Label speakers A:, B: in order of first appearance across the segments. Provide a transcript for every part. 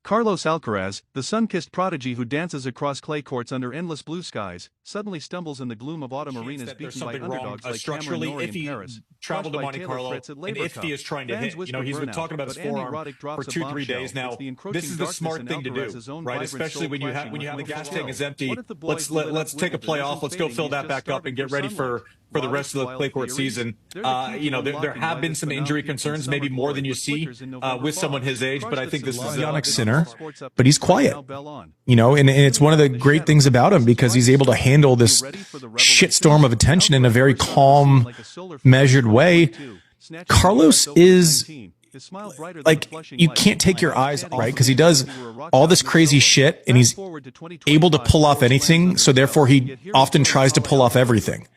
A: Carlos Alcaraz, the sun-kissed prodigy who dances across clay courts under endless blue skies, suddenly stumbles in the gloom of autumn arenas beaten by underdogs like Cameron Norrie in Paris.
B: Traveled to
A: by
B: Monte
A: Taylor
B: Carlo,
A: Fritz at
B: and
A: Labour
B: Iffy
A: Cup.
B: is trying to
A: Fans
B: hit. You know,
A: whisper
B: he's been
A: burnout,
B: talking about his
A: but Andy
B: forearm
A: Roddick
B: for
A: drops a
B: 2-3 days
A: bombshell.
B: now.
A: It's the
B: This
A: encroaching
B: is the
A: darkness
B: smart
A: in
B: thing to do,
A: Alcaraz's own
B: right?
A: vibrant
B: Especially
A: soul
B: when the
A: clashing with
B: gas
A: willful
B: tank
A: will.
B: is empty.
A: What if the boy who lit
B: Let's
A: up
B: take a
A: Wimbledon
B: playoff.
A: isn't
B: Let's go
A: fading,
B: fill
A: he's
B: that
A: just
B: back up
A: starving
B: and get
A: for
B: ready
A: sunlight?
B: for the rest of the
A: Roddick's
B: clay court
A: wild
B: season.
A: theories? They're the key
B: You
A: to
B: know, there
A: unlocking
B: have
A: why
B: been
A: this
B: some
A: banal
B: injury
A: peak in
B: concerns,
A: summer
B: maybe more than
A: glory
B: you
A: with
B: see
A: flickers in November
B: with someone
A: fog.
B: his age. But
A: Crush
B: I
A: the
B: think this is
A: cigar.
C: Center,
A: Sports
C: but he's
A: updates right
C: quiet.
A: now, bell on.
C: You know, and it's one of the great things about him because he's able to handle this shitstorm of attention in a very calm, measured way. Carlos is like, you can't take your eyes off, right? Because he does all this crazy shit and he's able to pull off anything. So therefore he often tries to pull off everything,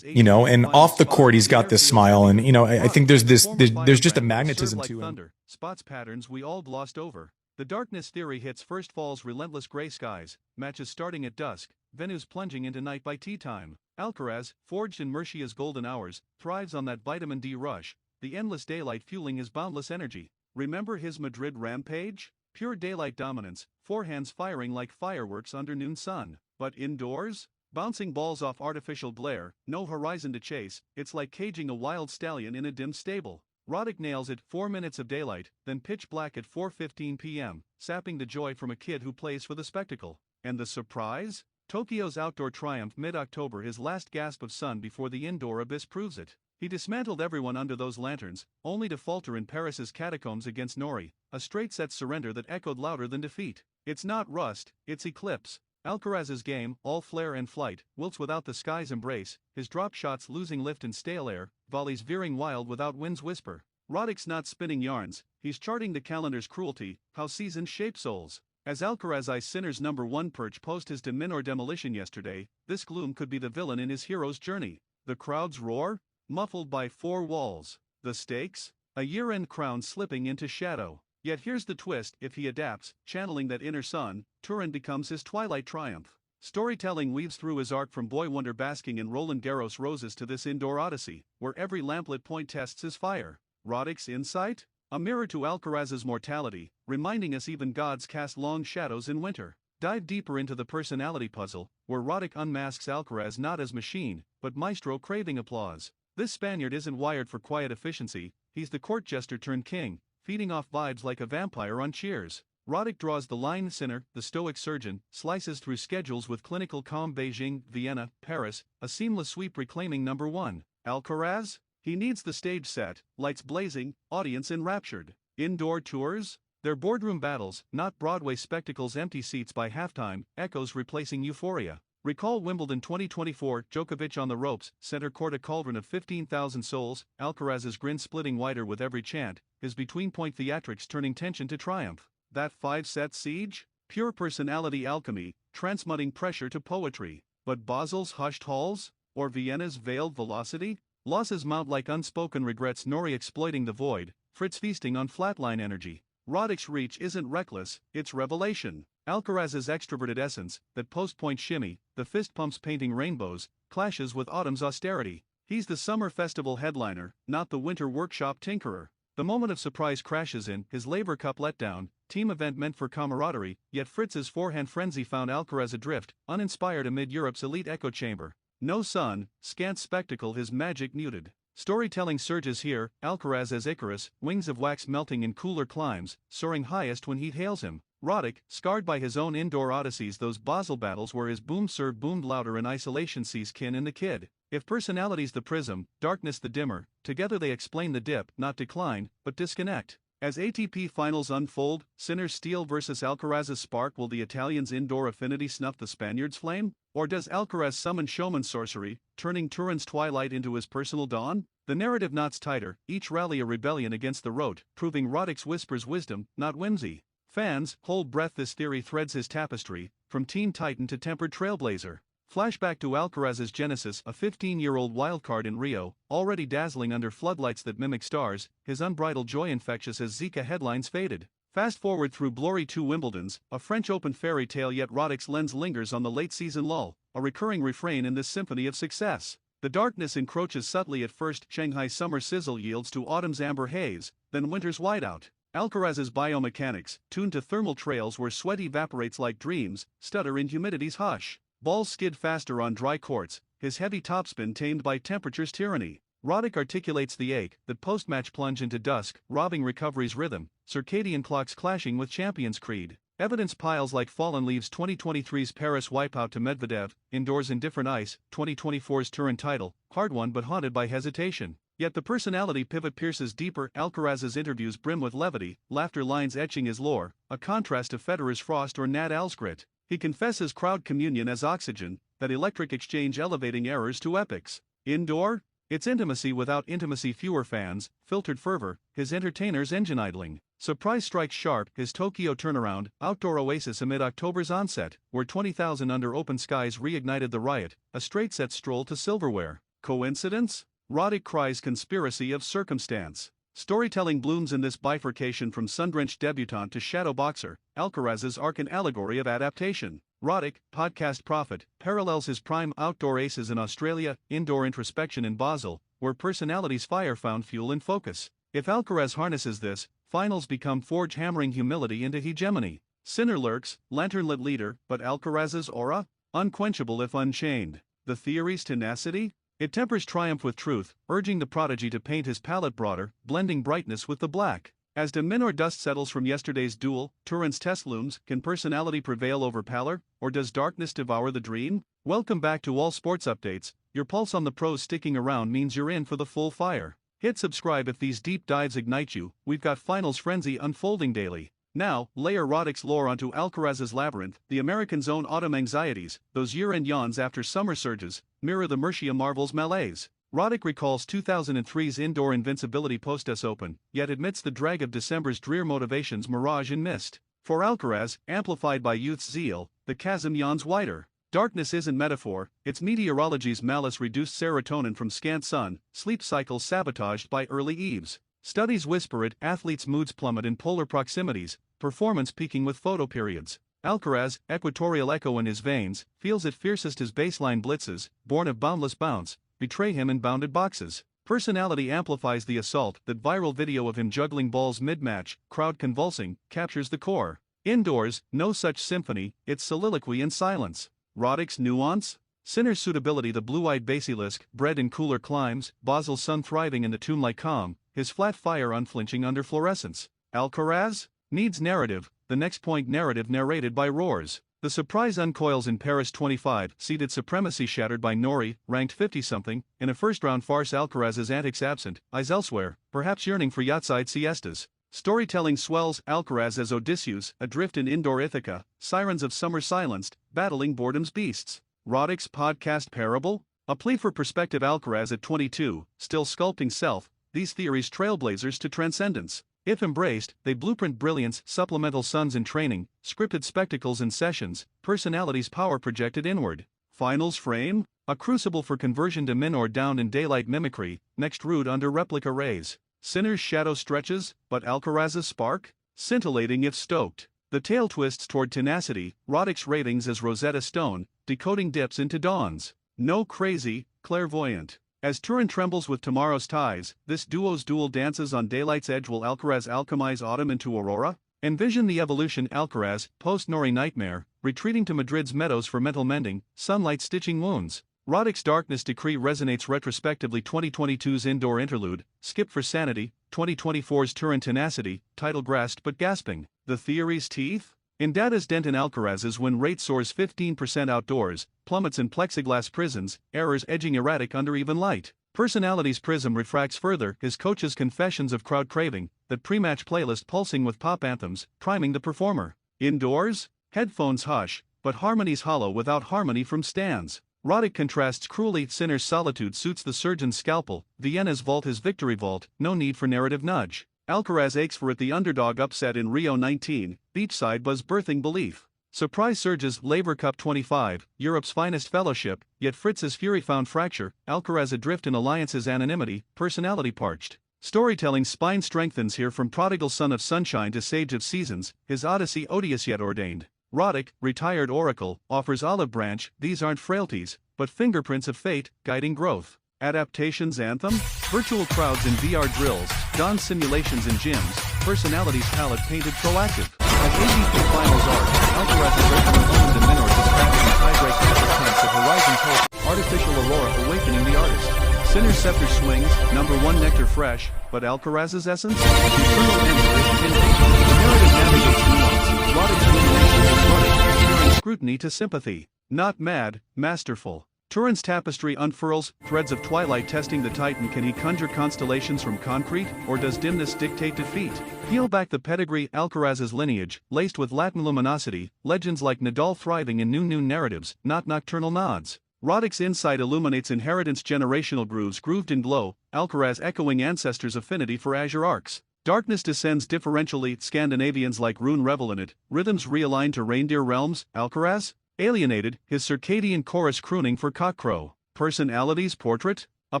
C: you know, and off the court, he's got this smile. And, you know, I think there's just a magnetism to him.
A: Spots patterns we all glossed over. The darkness theory hits first fall's relentless gray skies, matches starting at dusk, Venus plunging into night by tea time. Alcaraz, forged in Murcia's golden hours, thrives on that vitamin D rush, the endless daylight fueling his boundless energy. Remember his Madrid rampage? Pure daylight dominance, forehands firing like fireworks under noon sun. But indoors? Bouncing balls off artificial glare, no horizon to chase, it's like caging a wild stallion in a dim stable. Roddick nails it, 4 minutes of daylight, then pitch black at 4:15 p.m., sapping the joy from a kid who plays for the spectacle. And the surprise? Tokyo's outdoor triumph mid-October, his last gasp of sun before the indoor abyss proves it. He dismantled everyone under those lanterns, only to falter in Paris's catacombs against Norrie, a straight-set surrender that echoed louder than defeat. It's not rust, it's eclipse. Alcaraz's game, all flair and flight, wilts without the sky's embrace, his drop shots losing lift in stale air, volleys veering wild without wind's whisper. Roddick's not spinning yarns, he's charting the calendar's cruelty, how seasons shape souls. As Alcaraz's Sinner's #1 perch posed his or demolition yesterday, this gloom could be the villain in his hero's journey. The crowd's roar? Muffled by four walls. The stakes? A year-end crown slipping into shadow. Yet here's the twist: if he adapts, channeling that inner sun, Turin becomes his twilight triumph. Storytelling weaves through his arc from boy wonder basking in Roland Garros roses to this indoor odyssey, where every lamplit point tests his fire. Roddick's insight? A mirror to Alcaraz's mortality, reminding us even gods cast long shadows in winter. Dive deeper into the personality puzzle, where Roddick unmasks Alcaraz not as machine, but maestro craving applause. This Spaniard isn't wired for quiet efficiency, he's the court jester turned king, feeding off vibes like a vampire on Cheers. Roddick draws the line. Sinner, the stoic surgeon, slices through schedules with clinical calm. Beijing, Vienna, Paris, a seamless sweep reclaiming #1. Alcaraz? He needs the stage set, lights blazing, audience enraptured. Indoor tours? They're boardroom battles, not Broadway spectacles. Empty seats by halftime, echoes replacing euphoria. Recall Wimbledon 2024, Djokovic on the ropes, center court a cauldron of 15,000 souls, Alcaraz's grin splitting wider with every chant, his between-point theatrics turning tension to triumph. That 5-set siege? Pure personality alchemy, transmuting pressure to poetry. But Basel's hushed halls? Or Vienna's veiled velocity? Losses mount like unspoken regrets. Norrie exploiting the void, Fritz feasting on flatline energy. Roddick's reach isn't reckless, it's revelation. Alcaraz's extroverted essence, that post-point shimmy, the fist pumps painting rainbows, clashes with autumn's austerity. He's the summer festival headliner, not the winter workshop tinkerer. The moment of surprise crashes in, his Labour Cup letdown, team event meant for camaraderie, yet Fritz's forehand frenzy found Alcaraz adrift, uninspired amid Europe's elite echo chamber. No sun, scant spectacle, his magic muted. Storytelling surges here, Alcaraz as Icarus, wings of wax melting in cooler climes, soaring highest when heat hails him. Roddick, scarred by his own indoor odysseys, those Basel battles where his boom serve boomed louder in isolation sees kin in the kid. If personality's the prism, darkness the dimmer, together they explain the dip, not decline, but disconnect. As ATP finals unfold, Sinner's steel versus Alcaraz's spark, will the Italian's indoor affinity snuff the Spaniard's flame? Or does Alcaraz summon showman sorcery, turning Turin's twilight into his personal dawn? The narrative knots tighter, each rally a rebellion against the rote, proving Roddick's whispers wisdom, not whimsy. Fans, hold breath. This theory threads his tapestry, from teen titan to tempered trailblazer. Flashback to Alcaraz's genesis, a 15-year-old wildcard in Rio, already dazzling under floodlights that mimic stars, his unbridled joy infectious as Zika headlines faded. Fast forward through glory to Wimbledon's, a French Open fairy tale, yet Roddick's lens lingers on the late-season lull, a recurring refrain in this symphony of success. The darkness encroaches subtly at first, Shanghai summer sizzle yields to autumn's amber haze, then winter's whiteout. Alcaraz's biomechanics, tuned to thermal trails where sweat evaporates like dreams, stutter in humidity's hush. Balls skid faster on dry courts, his heavy topspin tamed by temperature's tyranny. Roddick articulates the ache, that post-match plunge into dusk, robbing recovery's rhythm, circadian clocks clashing with Champions Creed. Evidence piles like fallen leaves. 2023's Paris wipeout to Medvedev, indoors indifferent ice, 2024's Turin title, hard won but haunted by hesitation. Yet the personality pivot pierces deeper. Alcaraz's interviews brim with levity, laughter lines etching his lore, a contrast to Federer's frost or Nadal's grit. He confesses crowd communion as oxygen, that electric exchange elevating errors to epics. Indoor? It's intimacy without intimacy, fewer fans, filtered fervor, his entertainers engine idling. Surprise strikes sharp, his Tokyo turnaround, outdoor oasis amid October's onset, where 20,000 under open skies reignited the riot, a straight-set stroll to silverware. Coincidence? Roddick cries conspiracy of circumstance. Storytelling blooms in this bifurcation from sun-drenched debutante to shadow boxer. Alcaraz's arc an allegory of adaptation. Roddick, podcast prophet, parallels his prime outdoor aces in Australia, indoor introspection in Basel, where personality's fire found fuel and focus. If Alcaraz harnesses this, finals become forge hammering humility into hegemony. Sinner lurks, lantern-lit leader, but Alcaraz's aura? Unquenchable if unchained. The theory's tenacity? It tempers triumph with truth, urging the prodigy to paint his palette broader, blending brightness with the black. As de Minor dust settles from yesterday's duel, Turin's test looms. Can personality prevail over pallor, or does darkness devour the dream? Welcome back to All Sports Updates. Your pulse on the pros sticking around means you're in for the full fire. Hit subscribe if these deep dives ignite you. We've got finals frenzy unfolding daily. Now, layer Roddick's lore onto Alcaraz's labyrinth. The American's own autumn anxieties, those year-end yawns after summer surges, mirror the Murcia Marvel's malaise. Roddick recalls 2003's indoor invincibility post-US Open, yet admits the drag of December's drear motivations mirage and mist. For Alcaraz, amplified by youth's zeal, the chasm yawns wider. Darkness isn't metaphor, it's meteorology's malice-reduced serotonin from scant sun, sleep cycles sabotaged by early eves. Studies whisper it, athletes' moods plummet in polar proximities, performance peaking with photoperiods. Alcaraz, equatorial echo in his veins, feels it fiercest his baseline blitzes, born of boundless bounce, betray him in bounded boxes. Personality amplifies the assault. That viral video of him juggling balls mid-match, crowd convulsing, captures the core. Indoors, no such symphony, it's soliloquy in silence. Roddick's nuance? Sinner's suitability. The blue-eyed basilisk, bred in cooler climes, Basel's sun thriving in the tomb-like calm, his flat fire unflinching under fluorescence. Alcaraz? Needs narrative, the next point narrative narrated by roars. The surprise uncoils in Paris 25, seeded supremacy shattered by Norrie, ranked 50-something, in a first-round farce. Alcaraz's antics absent, eyes elsewhere, perhaps yearning for yachtside siestas. Storytelling swells. Alcaraz as Odysseus, adrift in indoor Ithaca, sirens of summer silenced, battling boredom's beasts. Roddick's podcast parable? A plea for perspective. Alcaraz at 22, still sculpting self, these theories trailblazers to transcendence. If embraced, they blueprint brilliance, supplemental suns in training, scripted spectacles in sessions, personality's power projected inward. Finals frame? A crucible for conversion. De Minor down in daylight mimicry, next rude under replica rays. Sinner's shadow stretches, but Alcaraz's spark? Scintillating if stoked. The tale twists toward tenacity. Roddick's ratings as Rosetta Stone, decoding dips into dawns. No crazy, clairvoyant. As Turin trembles with tomorrow's ties, this duo's duel dances on daylight's edge. Will Alcaraz alchemize autumn into aurora? Envision the evolution. Alcaraz, post-Norrie nightmare, retreating to Madrid's meadows for mental mending, sunlight stitching wounds. Roddick's darkness decree resonates retrospectively. 2022's indoor interlude, skip for sanity, 2024's Turin tenacity, title grasped but gasping. The theory's teeth? In data's dent in Alcaraz's win rate soars 15% outdoors, plummets in plexiglass prisons, errors edging erratic under even light. Personality's prism refracts further. His coach's confessions of crowd craving, that pre-match playlist pulsing with pop anthems, priming the performer. Indoors? Headphones hush, but harmony's hollow without harmony from stands. Roddick contrasts cruelly. Sinner's solitude suits the surgeon's scalpel, Vienna's vault his victory vault, no need for narrative nudge. Alcaraz aches for it. The underdog upset in Rio 19, beachside buzz birthing belief. Surprise surges. Laver Cup 25, Europe's finest fellowship, yet Fritz's fury found fracture. Alcaraz adrift in alliance's anonymity, personality parched. Storytelling spine strengthens here. From prodigal son of sunshine to sage of seasons, his odyssey odious yet ordained. Roddick, retired oracle, offers olive branch. These aren't frailties, but fingerprints of fate, guiding growth. Adaptation's anthem? Virtual crowds in VR drills, dawn simulations in gyms, personality's palette painted proactive. As ATP finals arc, Alcaraz's opening owned the minor dispatched in tiebreak after tense of Horizon's Hope, Artificial Aurora awakening the artist. Sinner's scepter swings, #1 nectar fresh, but Alcaraz's essence? Eternal ember is tinted. The narrative navigates nuance, Roddick's illumination is Roddick, turning scrutiny to sympathy. Not mad, masterful. Turin's tapestry unfurls, threads of twilight testing the titan. Can he conjure constellations from concrete, or does dimness dictate defeat? Peel back the pedigree, Alcaraz's lineage, laced with Latin luminosity, legends like Nadal thriving in new narratives, not nocturnal nods. Roddick's insight illuminates inheritance, generational grooves grooved in glow, Alcaraz echoing ancestors' affinity for azure arcs. Darkness descends differentially, Scandinavians like rune revel in it, rhythms realigned to reindeer realms, Alcaraz? Alienated, his circadian chorus crooning for cockcrow. Personality's portrait? A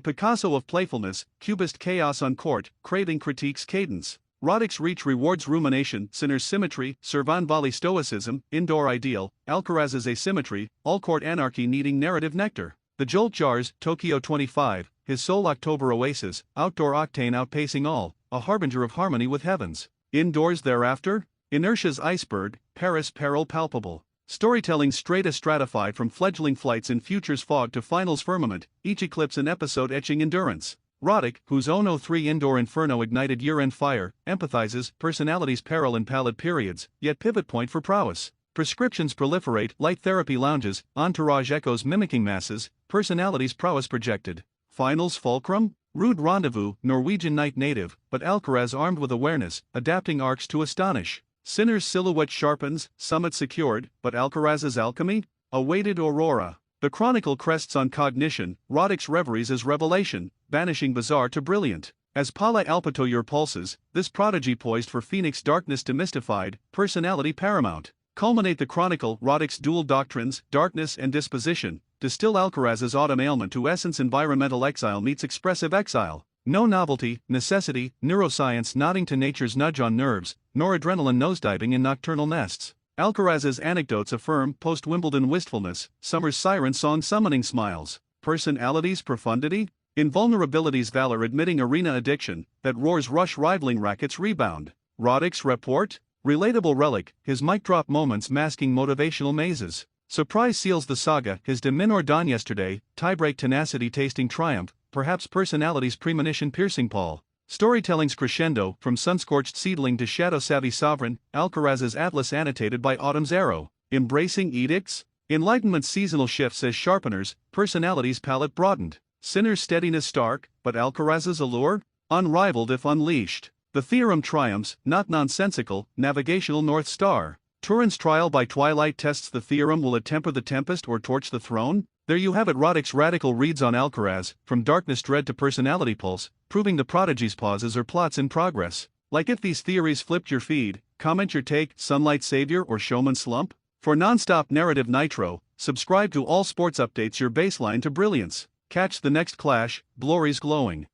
A: Picasso of playfulness, cubist chaos on court, craving critique's cadence. Roddick's reach rewards rumination, Sinner's symmetry, Servan Valley stoicism, indoor ideal, Alcaraz's asymmetry, all-court anarchy needing narrative nectar. The Jolt Jars, Tokyo 25, his sole October oasis, outdoor octane outpacing all, a harbinger of harmony with heavens. Indoors thereafter? Inertia's iceberg, Paris peril palpable. Storytelling stratified from fledgling flights in future's fog to finals firmament, each eclipse an episode etching endurance. Roddick, whose 003 indoor inferno ignited year-end fire, empathizes, personality's peril in pallid periods, yet pivot point for prowess. Prescriptions proliferate, light therapy lounges, entourage echoes mimicking masses, personality's prowess projected. Finals fulcrum? Rude rendezvous, Norwegian night native, but Alcaraz armed with awareness, adapting arcs to astonish. Sinner's silhouette sharpens, summit secured, but Alcaraz's alchemy? A weighted aurora. The chronicle crests on cognition, Roddick's reveries as revelation, banishing bizarre to brilliant. As Pala Alpito your pulses, this prodigy poised for Phoenix darkness demystified, personality paramount. Culminate the chronicle, Roddick's dual doctrines, darkness and disposition, distill Alcaraz's autumn ailment to essence, environmental exile meets expressive exile. No novelty, necessity, neuroscience nodding to nature's nudge on nerves, nor adrenaline nosediving in nocturnal nests. Alcaraz's anecdotes affirm post-Wimbledon wistfulness, summer's siren song summoning smiles. Personality's profundity? Invulnerability's valor admitting arena addiction, that roars rush rivaling rackets rebound. Roddick's report? Relatable relic, his mic drop moments masking motivational mazes. Surprise seals the saga, his de minor dawn yesterday, tiebreak tenacity tasting triumph, perhaps personality's premonition piercing pall. Storytelling's crescendo, from sun-scorched seedling to shadow-savvy sovereign, Alcaraz's atlas annotated by autumn's arrow. Embracing edicts? Enlightenment's seasonal shifts as sharpeners, personality's palette broadened. Sinner's steadiness stark, but Alcaraz's allure? Unrivaled if unleashed. The theorem triumphs, not nonsensical, navigational North Star. Turin's trial by twilight tests the theorem. Will it temper the tempest or torch the throne? There you have it, Roddick's radical reads on Alcaraz, from darkness dread to personality pulse, proving the prodigy's pauses are plots in progress. Like if these theories flipped your feed, comment your take, sunlight savior or showman slump? For non-stop narrative nitro, subscribe to all sports updates, your baseline to brilliance. Catch the next clash, glory's glowing.